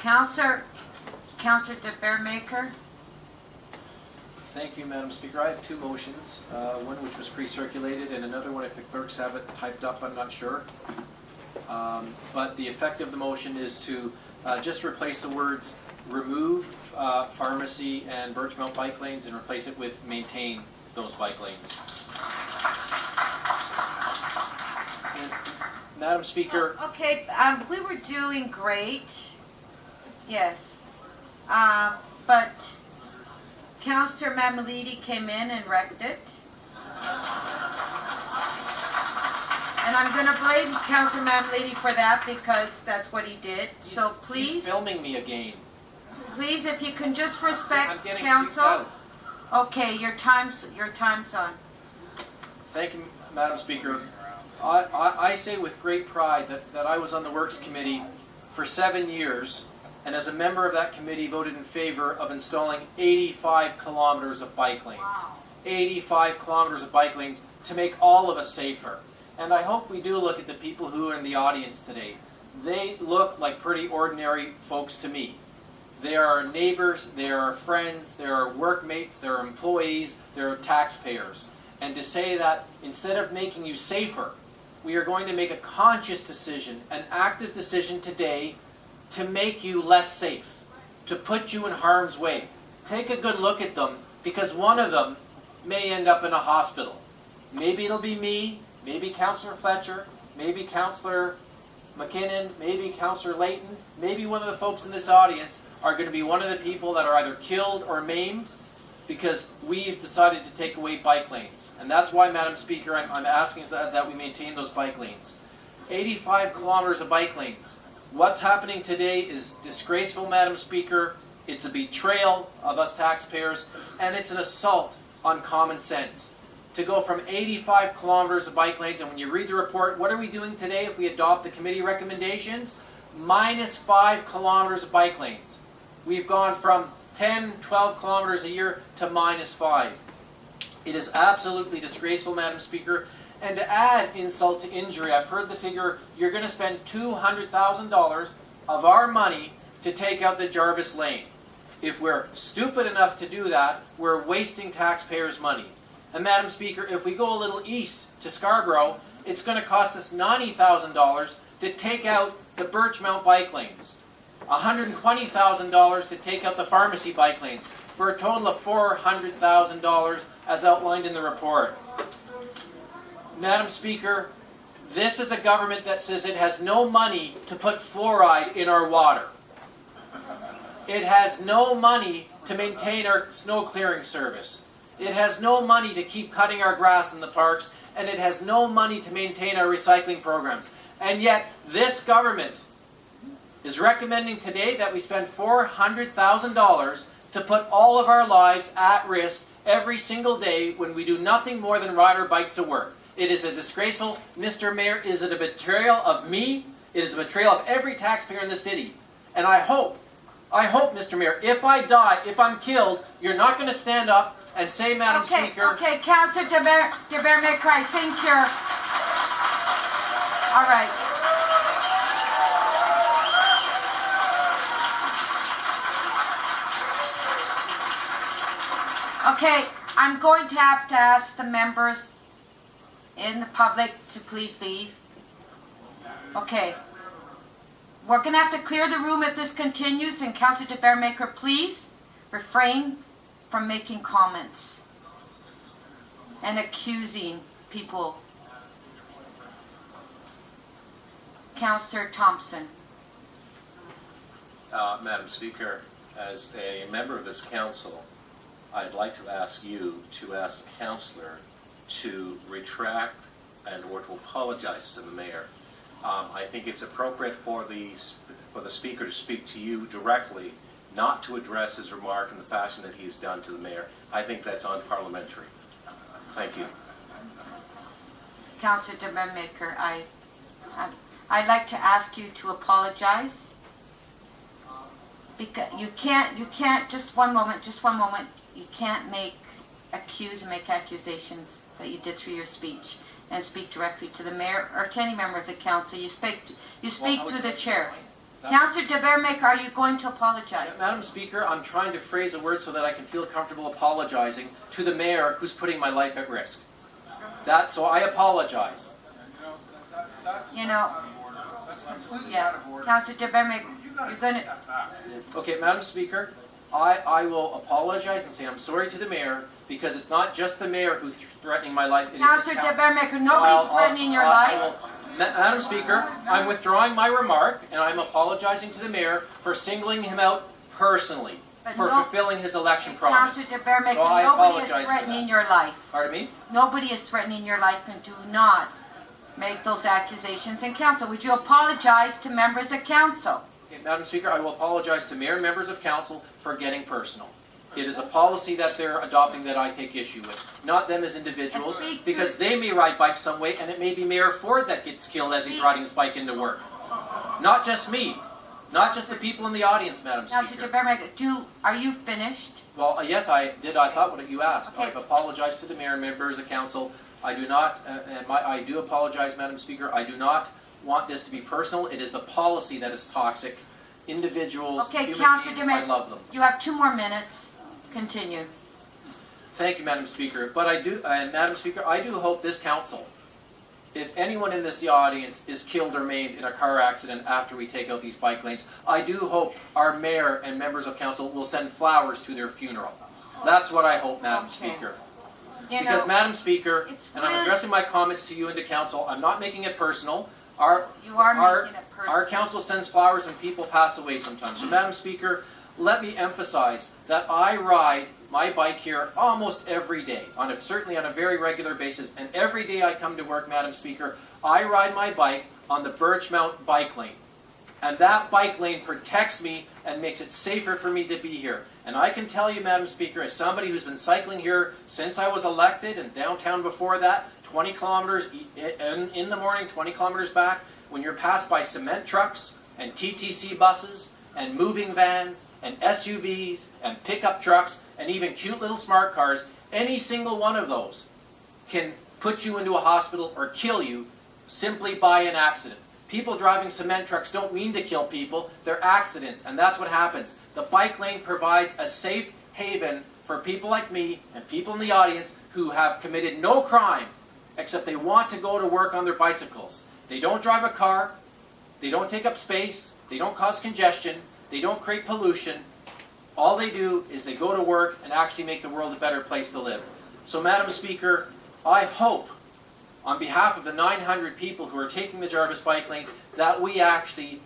Councillor de Baeremaeker. Thank you, Madam Speaker. I have two motions, one which was pre-circulated and another one, if the clerks have it typed up, I'm not sure. But the effect of the motion is to just replace the words remove pharmacy and Birchmount bike lanes and replace it with maintain those bike lanes. And, Madam Speaker. Oh, okay, we were doing great. Yes. But Councillor Mamalidi came in and wrecked it. And I'm going to blame Councillor Mamalidi for that because that's what he did. So please. He's filming me again. Please, if you can just respect I'm getting council. freaked out. Okay, your time's on. Thank you, Madam Speaker. I say with great pride that I was on the Works Committee for 7 years, and as a member of that committee voted in favor of installing 85 kilometers of bike lanes. Wow. 85 kilometers of bike lanes to make all of us safer. And I hope we do look at the people who are in the audience today. They look like pretty ordinary folks to me. They are our neighbors, they are our friends, they are our workmates, they are employees, they are taxpayers. And to say that instead of making you safer, we are going to make a conscious decision, an active decision today to make you less safe, to put you in harm's way. Take a good look at them, because one of them may end up in a hospital. Maybe it'll be me, maybe Councillor Fletcher, maybe Councillor McKinnon, maybe Councillor Layton, maybe one of the folks in this audience are going to be one of the people that are either killed or maimed because we've decided to take away bike lanes. And that's why, Madam Speaker, I'm asking that we maintain those bike lanes. 85 kilometers of bike lanes. What's happening today is disgraceful, Madam Speaker. It's a betrayal of us taxpayers, and it's an assault on common sense. To go from 85 kilometers of bike lanes, and when you read the report, what are we doing today if we adopt the committee recommendations? -5 kilometers of bike lanes. We've gone from 10, 12 kilometers a year to -5. It is absolutely disgraceful, Madam Speaker. And to add insult to injury, I've heard the figure, you're going to spend $200,000 of our money to take out the Jarvis lane. If we're stupid enough to do that, we're wasting taxpayers' money. And Madam Speaker, if we go a little east to Scarborough, it's going to cost us $90,000 to take out the Birchmount bike lanes. $120,000 to take out the pharmacy bike lanes, for a total of $400,000 as outlined in the report. Madam Speaker, this is a government that says it has no money to put fluoride in our water. It has no money to maintain our snow clearing service. It has no money to keep cutting our grass in the parks, and it has no money to maintain our recycling programs. And yet, this government is recommending today that we spend $400,000 to put all of our lives at risk every single day when we do nothing more than ride our bikes to work. It is a disgraceful, Mr. Mayor, is it a betrayal of me? It is a betrayal of every taxpayer in the city. And I hope, Mr. Mayor, if I die, if I'm killed, you're not going to stand up and say, Madam Speaker. Okay, Councillor de Baeremaeker, I think you're... All right. Okay, I'm going to have to ask the members in the public to please leave. Okay. We're going to have to clear the room if this continues, and Councillor de Baeremaeker, please refrain from making comments and accusing people. Councillor Thompson. Madam Speaker, as a member of this council, I'd like to ask you to ask the councillor to retract and or to apologize to the mayor. I think it's appropriate for the speaker to speak to you directly, not to address his remark in the fashion that he's done to the mayor. I think that's unparliamentary. Thank you. Councillor de Baeremaeker, I'd like to ask you to apologize. Because you can't, just one moment, you can't accuse and make accusations that you did through your speech and speak directly to the mayor or to any member of the council. You speak to the chair. Councillor de Baeremaeker, are you going to apologize? Madam Speaker, I'm trying to phrase a word so that I can feel comfortable apologizing to the mayor who's putting my life at risk. So I apologize. You know, yeah, Councillor de Baeremaeker, you're going to... Okay, Madam Speaker, I will apologize and say I'm sorry to the mayor because it's not just the mayor who's threatening my life. It is the Councillor de council. Baeremaeker, nobody's threatening your life. Madam Speaker, I'm withdrawing my remark and I'm apologizing to the mayor for singling him out personally for fulfilling his election promise. Councillor de Baeremaeker, So I nobody is apologize for threatening that. your life. Pardon me? Nobody is threatening your life, and do not make those accusations in council. Would you apologize to members of council? Okay, Madam Speaker, I will apologize to mayor and members of council for getting personal. It is a policy that they're adopting that I take issue with, not them as individuals, because they may ride bikes some way, and it may be Mayor Ford that gets killed as he's riding his bike into work. Not just me. Not just the people in the audience, Madam Councillor de Speaker. Baeremaeker, are you finished? Well, yes, I did. I thought what you asked. Okay. I've apologized to the mayor and members of council. I do not, I do apologize, Madam Speaker. I do not want this to be personal. It is the policy that is toxic. Individuals, Okay, human Councillor beings, de I Baeremaeker, love them. you have 2 more minutes. Continue. Thank you, Madam Speaker. But I do, and Madam Speaker, I do hope this council, if anyone in this audience is killed or maimed in a car accident after we take out these bike lanes, I do hope our mayor and members of council will send flowers to their funeral. That's what I hope, Madam Speaker. Because, Madam Speaker, and I'm addressing my comments to you and to council, I'm not making it personal. You are making it personal. Our council sends flowers when people pass away sometimes. So, Madam Speaker, let me emphasize that I ride my bike here almost every day, certainly on a very regular basis, and every day I come to work, Madam Speaker, I ride my bike on the Birchmount bike lane. And that bike lane protects me and makes it safer for me to be here. And I can tell you, Madam Speaker, as somebody who's been cycling here since I was elected and downtown before that, 20 kilometers in the morning, 20 kilometers back, when you're passed by cement trucks and TTC buses and moving vans and SUVs and pickup trucks and even cute little smart cars, any single one of those can put you into a hospital or kill you simply by an accident. People driving cement trucks don't mean to kill people, they're accidents, and that's what happens. The bike lane provides a safe haven for people like me and people in the audience who have committed no crime except they want to go to work on their bicycles. They don't drive a car, they don't take up space, they don't cause congestion, they don't create pollution. All they do is they go to work and actually make the world a better place to live. So, Madam Speaker, I hope, on behalf of the 900 people who are taking the Jarvis bike lane, that we actually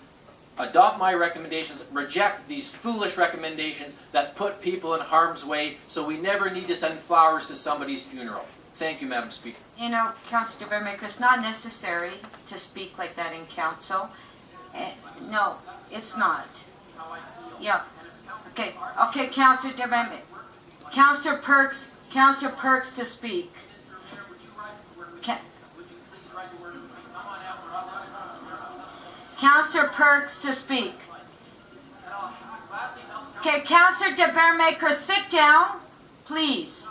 adopt my recommendations, reject these foolish recommendations that put people in harm's way, so we never need to send flowers to somebody's funeral. Thank you, Madam Speaker. You know, Councillor de Baeremaeker, it's not necessary to speak like that in council. No, it's not. Yeah. Okay, Councillor de Baeremaeker. Councillor Perks to speak. Councillor Perks to speak. Okay, Councillor de Baeremaeker, sit down, please.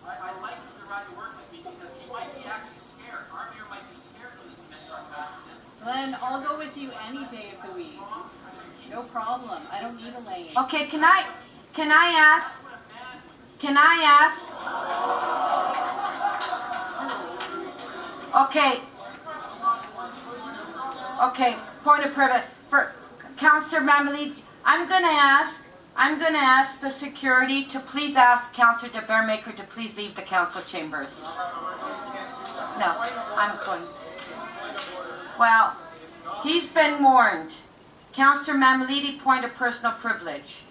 I'd like him to ride to work with me because he might be actually scared. Our mayor might be scared of this cement truck accident. Glenn, I'll go with you any day of the week. No problem. I don't need a lane. Okay, can I ask? Okay, point of privilege. For Councillor Mamalidi, I'm gonna ask the security to please ask Councillor de Baeremaeker to please leave the council chambers. No, I'm going. Well, he's been warned. Councillor Mamalidi, point of personal privilege.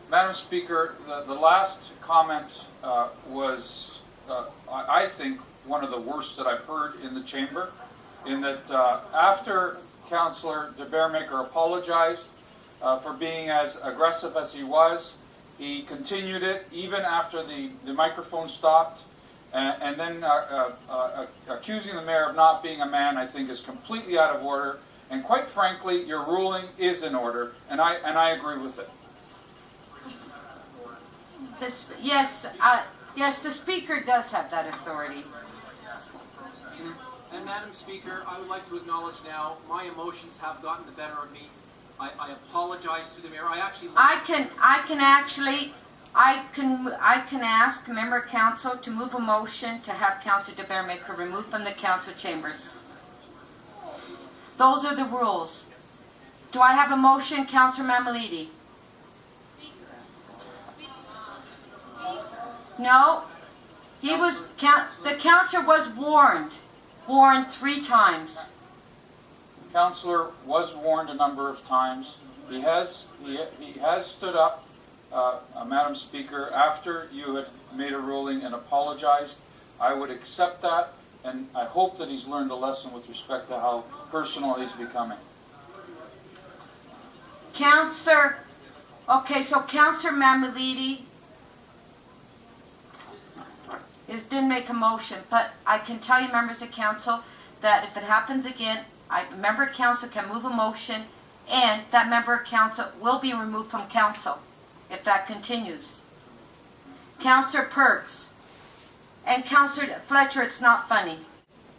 Madam Speaker, the last comment was, I think, one of the worst that I've heard in the chamber, in that after Councillor de Baeremaeker apologized for being as aggressive as he was, he continued it even after the microphone stopped, and then accusing the mayor of not being a man, I think, is completely out of order. And quite frankly, your ruling is in order, and I agree with it. Yes, the speaker does have that authority. And Madam Speaker, I would like to acknowledge now, my emotions have gotten the better of me. I apologize to the mayor. I can ask a member of council to move a motion to have Councillor de Baeremaeker removed from the council chambers. Those are the rules. Do I have a motion, Councillor Mamalidi? No. The councillor was warned 3 times. Councillor was warned a number of times. He has stood up, Madam Speaker, after you had made a ruling and apologized. I would accept that, and I hope that he's learned a lesson with respect to how personal he's becoming. Councillor Mamalidi didn't make a motion, but I can tell you, members of council, that if it happens again, a member of council can move a motion, and that member of council will be removed from council if that continues. Councillor Perks and Councillor Fletcher, it's not funny.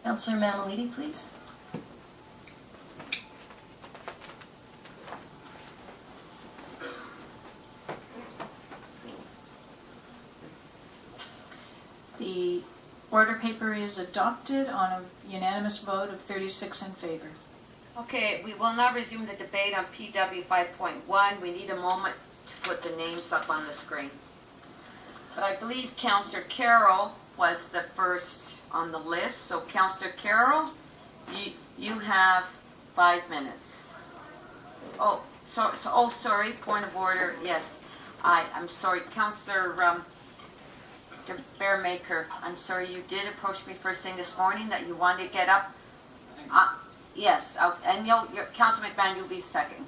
Councillor Mamalidi, please. The order paper is adopted on a unanimous vote of 36 in favor. Okay, we will now resume the debate on PW 5.1. We need a moment to put the names up on the screen. But I believe Councillor Carroll was the first on the list. So Councillor Carroll, you have 5 minutes. Sorry, point of order. Yes, I'm sorry, Councillor de Baeremaeker. I'm sorry, you did approach me first thing this morning that you wanted to get up. Yes, and Councillor McMahon, you'll be second.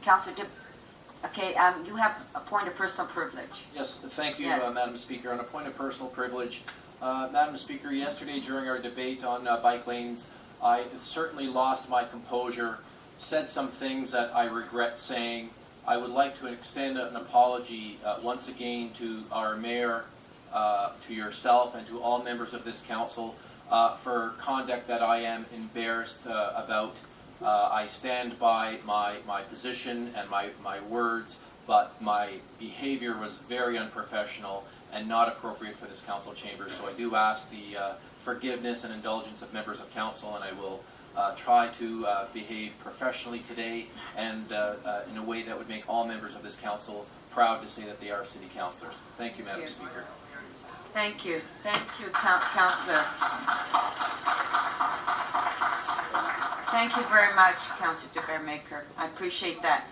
You have a point of personal privilege. Yes, thank you, Yes. Madam Speaker. On a point of personal privilege, Madam Speaker, yesterday during our debate on bike lanes, I certainly lost my composure, said some things that I regret saying. I would like to extend an apology once again to our mayor, to yourself, and to all members of this council for conduct that I am embarrassed about. I stand by my position and my words, but my behavior was very unprofessional and not appropriate for this council chamber. So I do ask the forgiveness and indulgence of members of council, and I will try to behave professionally today and in a way that would make all members of this council proud to say that they are city councillors. Thank you, Madam Speaker. Thank you, Councillor. Thank you very much, Councillor de Baeremaeker. I appreciate that.